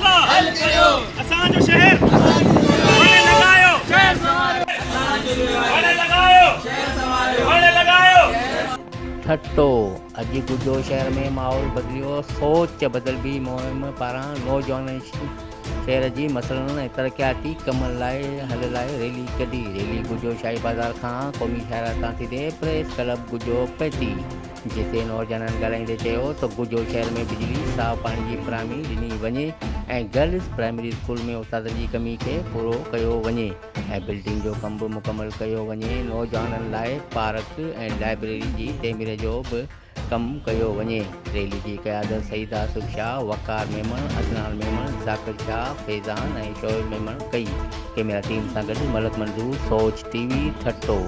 मसला हल कयो असांजो शहर वणे लगायो शहर लगायो ठट्टो अॼु गुजो शहर में माहौल बदिलियो सोच बदलबी मुहिम पारां नौजवान शहर जी मसइलनि ऐं तरक़ियाती कमनि लाइ हल लाइ रैली कढी। रैली गुजो शाही बाज़ार खां क़ौमी शाइरा तां थींदे प्रेस क्लब गुजो पहुती, जिते नौजवाननि ॻाल्हाईंदे चयो त गुजो शहर में बिजली साफ़ पाणी जी फ़राहमी ॾिनी वञे ऐं गर्ल्स प्राइमरी स्कूल में उस्तादनि जी कमी खे पूरो कयो वञे ऐं बिल्डिंग जो कमु बि मुकमल कयो वञे। नौजवाननि लाइ पार्क ऐं लाइब्रेरी जी तइमीर जो बि कमु कयो वञे। रैली जी क़यादत सईदा आसिफ शाह, वक़ार मेमण, अदनान मेमण, ज़ाकिर शाह, फैज़ान ऐं शोएब मेमण कई। कैमरा टीम सां गॾु मलक मंज़ूर, सोच टीवी, ठट्टो।